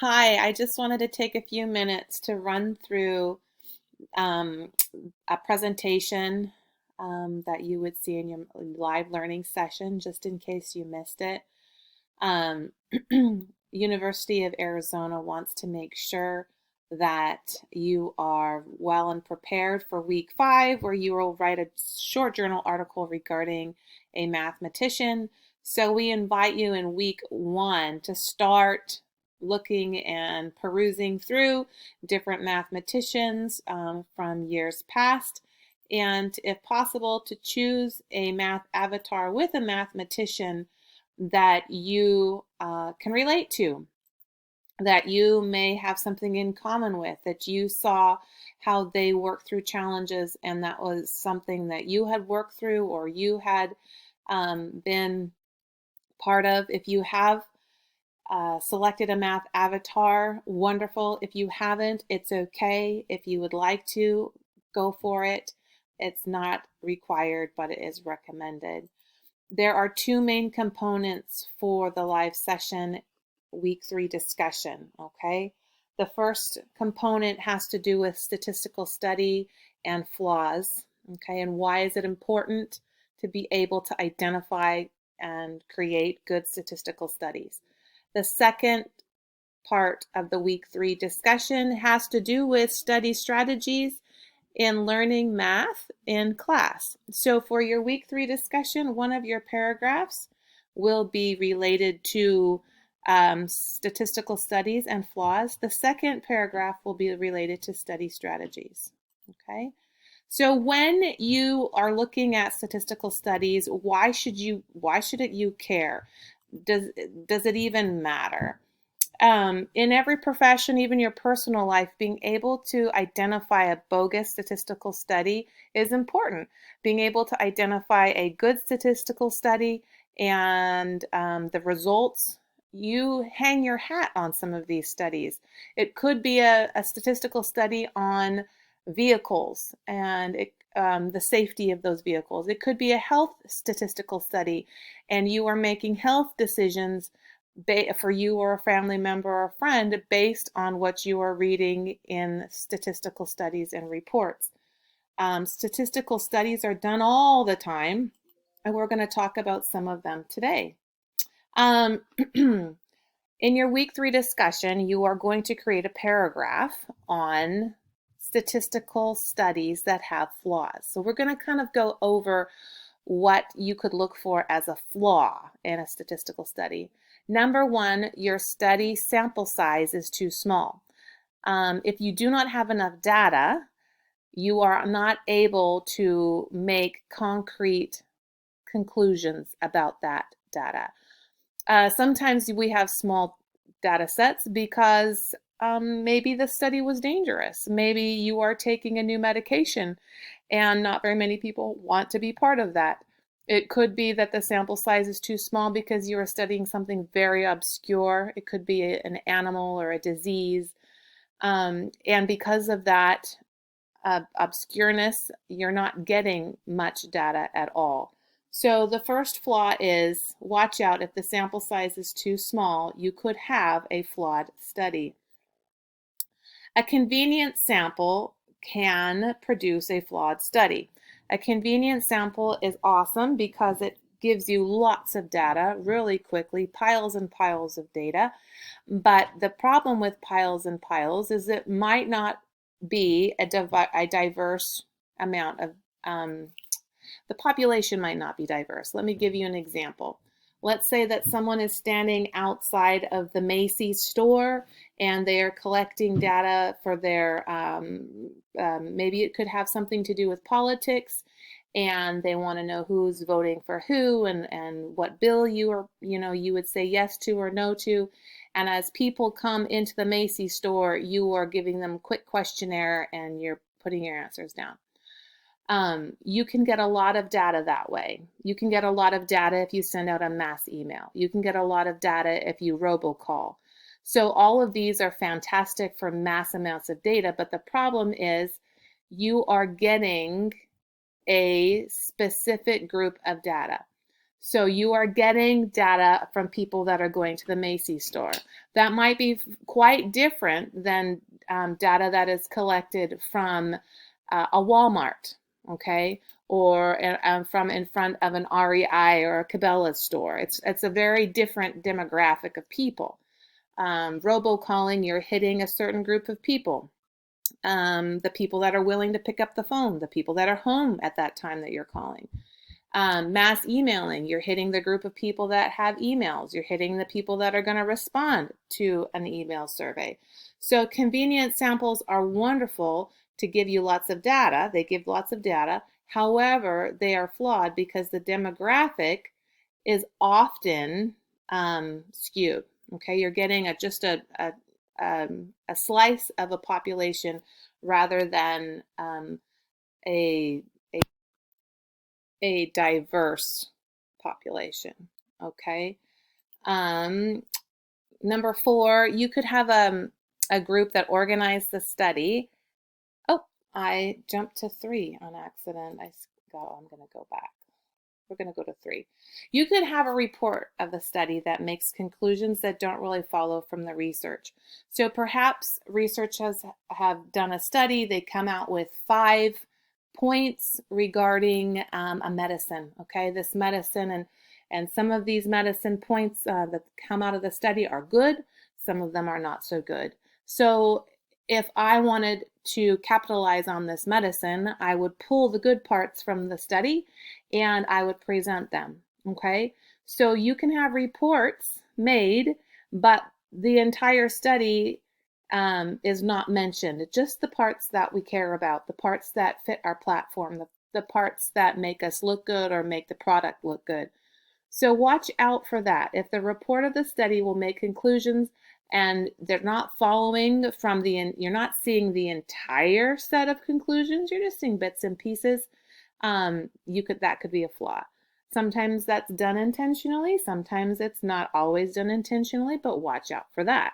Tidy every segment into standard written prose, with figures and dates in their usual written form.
Hi, I just wanted to take a few minutes to run through um, a presentation that you would see in your live learning session, just in case you missed it. Um, University of Arizona wants to make sure that you are well and prepared for week 5, where you will write a short journal article regarding a mathematician. So we invite you in week 1 to start looking and perusing through different mathematicians from years past, and if possible, to choose a math avatar with a mathematician that you can relate to, that you may have something in common with, that you saw how they work through challenges and that was something that you had worked through or you had been part of. If you have selected a math avatar, wonderful. If you haven't, it's okay. If you would like to, go for it. It's not required, but it is recommended. There are two main components for the live session week 3 discussion, okay? The first component has to do with statistical study and flaws, okay? And why is it important to be able to identify and create good statistical studies? The second part of the week 3 discussion has to do with study strategies in learning math in class. So for your week 3 discussion, one of your paragraphs will be related to statistical studies and flaws. The second paragraph will be related to study strategies. Okay. So when you are looking at statistical studies, why should it you care? Does it even matter? In every profession, even your personal life, being able to identify a bogus statistical study is important. Being able to identify a good statistical study and the results, you hang your hat on some of these studies. It could be a statistical study on vehicles and the safety of those vehicles. It could be a health statistical study, and you are making health decisions for you or a family member or a friend based on what you are reading in statistical studies and reports. Statistical studies are done all the time, and we're going to talk about some of them today. Um, in your week 3 discussion, you are going to create a paragraph on statistical studies that have flaws. So we're going to kind of go over what you could look for as a flaw in a statistical study. Number 1, your study sample size is too small. If you do not have enough data, you are not able to make concrete conclusions about that data. Sometimes we have small data sets because maybe the study was dangerous. Maybe you are taking a new medication and not very many people want to be part of that. It could be that the sample size is too small because you are studying something very obscure. It could be an animal or a disease. And because of that obscureness, you're not getting much data at all. So the first flaw is, watch out, if the sample size is too small, you could have a flawed study. A convenient sample can produce a flawed study. A convenient sample is awesome because it gives you lots of data really quickly, piles and piles of data. But the problem with piles and piles is it might not be a diverse amount of, the population might not be diverse. Let me give you an example. Let's say that someone is standing outside of the Macy's store and they are collecting data for their, maybe it could have something to do with politics, and they want to know who's voting for who and what bill you would say yes to or no to. And as people come into the Macy's store, you are giving them a quick questionnaire and you're putting your answers down. You can get a lot of data that way. You can get a lot of data if you send out a mass email. You can get a lot of data if you robocall. So all of these are fantastic for mass amounts of data, but the problem is you are getting a specific group of data. So you are getting data from people that are going to the Macy's store. That might be quite different than data that is collected from a Walmart, okay, or from in front of an REI or a Cabela's store. It's a very different demographic of people. Robocalling, you're hitting a certain group of people. The people that are willing to pick up the phone, the people that are home at that time that you're calling. Mass emailing, you're hitting the group of people that have emails. You're hitting the people that are going to respond to an email survey. So convenient samples are wonderful to give you lots of data. They give lots of data. However, they are flawed because the demographic is often skewed. Okay, you're getting just a slice of a population rather than a diverse population. Okay. Number 4, you could have a group that organized the study. Oh, I jumped to 3 on accident. I'm going to go back. We're going to go to 3. You could have a report of the study that makes conclusions that don't really follow from the research. So perhaps researchers have done a study, they come out with 5 points regarding a medicine, okay? This medicine and some of these medicine points that come out of the study are good, some of them are not so good. So if I wanted to capitalize on this medicine, I would pull the good parts from the study and I would present them, okay? So you can have reports made, but the entire study is not mentioned. Just the parts that we care about, the parts that fit our platform, the parts that make us look good or make the product look good. So watch out for that. If the report of the study will make conclusions and they're not following from you're not seeing the entire set of conclusions, you're just seeing bits and pieces, that could be a flaw. Sometimes that's done intentionally, sometimes it's not always done intentionally, but watch out for that.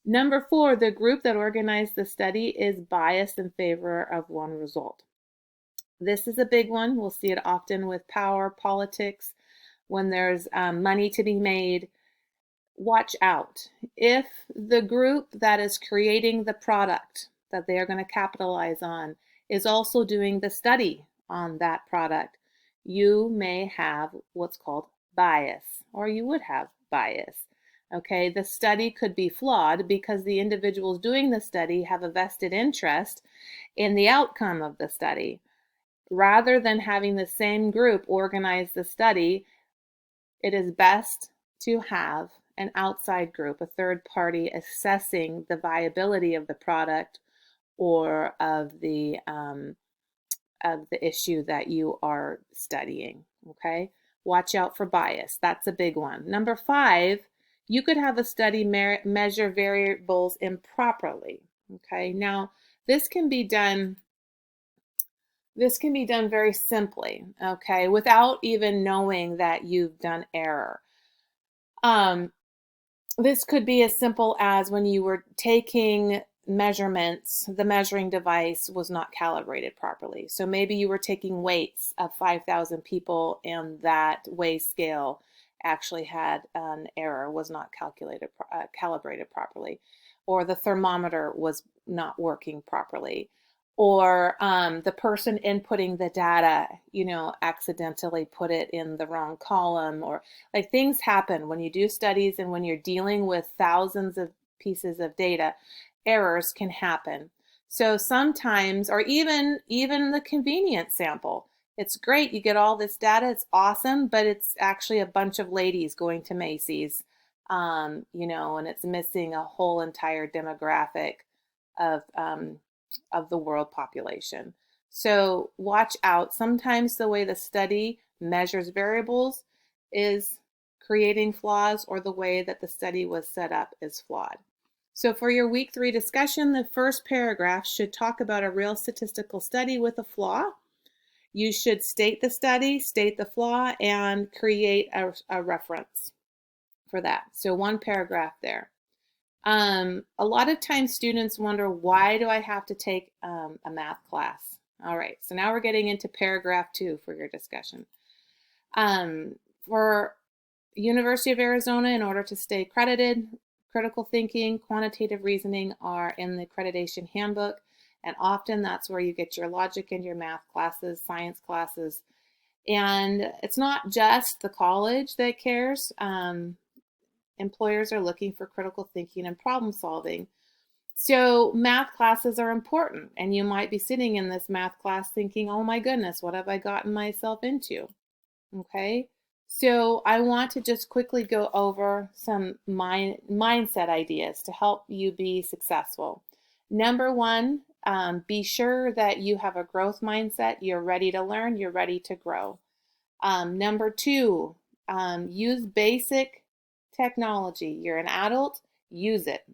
Number 4, the group that organized the study is biased in favor of one result. This is a big one. We'll see it often with power, politics, when there's money to be made. Watch out. If the group that is creating the product that they are going to capitalize on is also doing the study on that product, you may have what's called bias, or you would have bias. Okay, the study could be flawed because the individuals doing the study have a vested interest in the outcome of the study. Rather than having the same group organize the study, it is best to have an outside group, a third party, assessing the viability of the product or of the issue that you are studying. Okay, watch out for bias. That's a big one. Number 5, you could have a study measure variables improperly. Okay, now this can be done very simply, okay, without even knowing that you've done error. This could be as simple as when you were taking measurements, the measuring device was not calibrated properly. So maybe you were taking weights of 5,000 people and that weigh scale actually had an error, was not calibrated properly, or the thermometer was not working properly, or the person inputting the data, accidentally put it in the wrong column, or like things happen when you do studies and when you're dealing with thousands of pieces of data, errors can happen. So sometimes, or even the convenience sample, it's great, you get all this data, it's awesome, but it's actually a bunch of ladies going to Macy's, and it's missing a whole entire demographic of the world population. So watch out. Sometimes the way the study measures variables is creating flaws, or the way that the study was set up is flawed. So for your week 3 discussion, the first paragraph should talk about a real statistical study with a flaw. You should state the study, state the flaw, and create a reference for that. So 1 paragraph there. A lot of times students wonder, why do I have to take a math class? All right, so now we're getting into paragraph 2 for your discussion. For University of Arizona, in order to stay accredited, critical thinking, quantitative reasoning are in the accreditation handbook, and often that's where you get your logic and your math classes, science classes. And it's not just the college that cares. Employers are looking for critical thinking and problem solving. So math classes are important, and you might be sitting in this math class thinking, oh my goodness, what have I gotten myself into? Okay, so I want to just quickly go over some mindset ideas to help you be successful. Number one, be sure that you have a growth mindset. You're ready to learn, you're ready to grow. Number two, use basic technology. You're an adult, use it.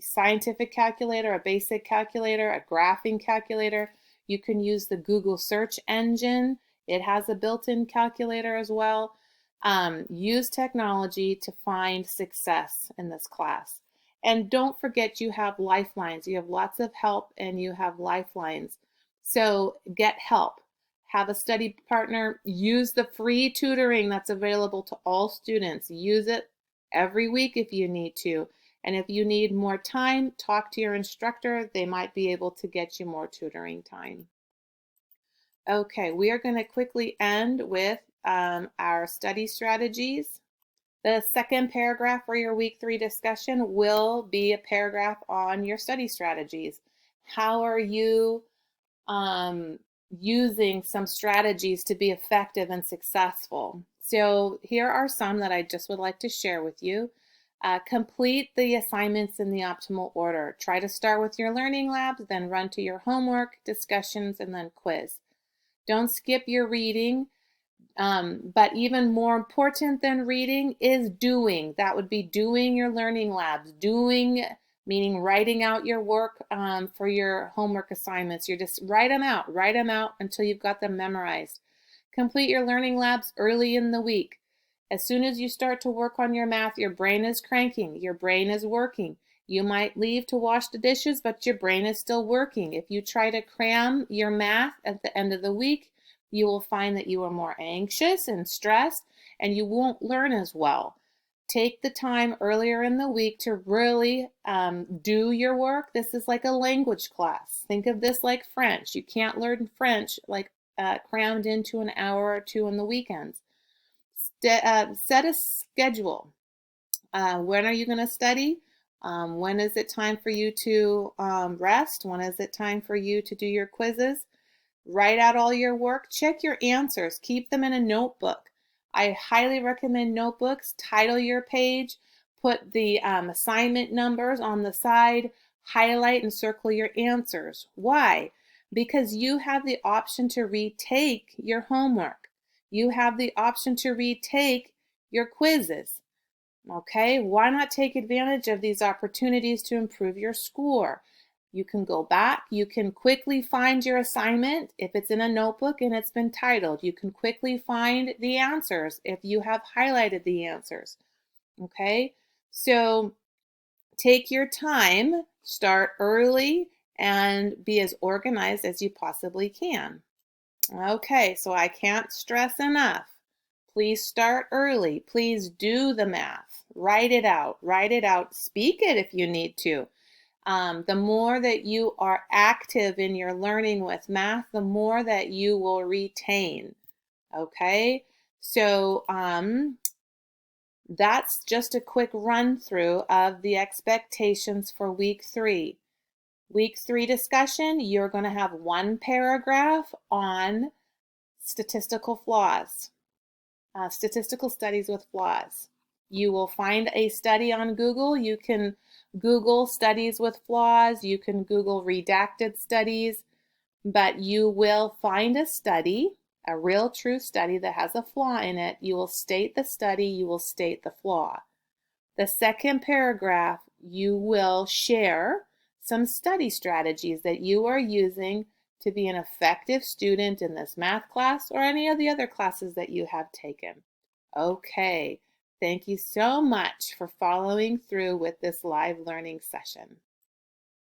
Scientific calculator, a basic calculator, a graphing calculator. You can use the Google search engine. It has a built-in calculator as well. Use technology to find success in this class. And don't forget you have lifelines. You have lots of help and you have lifelines. So get help. Have a study partner. Use the free tutoring that's available to all students. Use it every week if you need to. And if you need more time, talk to your instructor. They might be able to get you more tutoring time. Okay, we are going to quickly end with our study strategies. The second paragraph for your week 3 discussion will be a paragraph on your study strategies. How are you using some strategies to be effective and successful? So here are some that I just would like to share with you. Complete the assignments in the optimal order. Try to start with your learning labs, then run to your homework, discussions, and then quiz. Don't skip your reading, but even more important than reading is doing. That would be doing your learning labs. Doing, meaning writing out your work for your homework assignments. You're just write them out until you've got them memorized. Complete your learning labs early in the week. As soon as you start to work on your math, your brain is cranking, your brain is working. You might leave to wash the dishes, but your brain is still working. If you try to cram your math at the end of the week, you will find that you are more anxious and stressed, and you won't learn as well. Take the time earlier in the week to really do your work. This is like a language class. Think of this like French. You can't learn French like crammed into an hour or two on the weekends. Set a schedule. When are you going to study? When is it time for you to rest? When is it time for you to do your quizzes? Write out all your work. Check your answers. Keep them in a notebook. I highly recommend notebooks. Title your page. Put the assignment numbers on the side. Highlight and circle your answers. Why? Because you have the option to retake your homework. You have the option to retake your quizzes. Okay, why not take advantage of these opportunities to improve your score? You can go back, you can quickly find your assignment if it's in a notebook and it's been titled. You can quickly find the answers if you have highlighted the answers. Okay, so take your time, start early, and be as organized as you possibly can. Okay, so I can't stress enough. Please start early. Please do the math. Write it out. Speak it if you need to. The more that you are active in your learning with math, the more that you will retain. Okay, so that's just a quick run through of the expectations for week 3. Week 3 discussion, you're going to have one paragraph on statistical flaws, statistical studies with flaws. You will find a study on Google. You can Google studies with flaws. You can Google redacted studies, but you will find a study, a real true study that has a flaw in it. You will state the study. You will state the flaw. The second paragraph, you will share some study strategies that you are using to be an effective student in this math class or any of the other classes that you have taken. Okay, thank you so much for following through with this live learning session.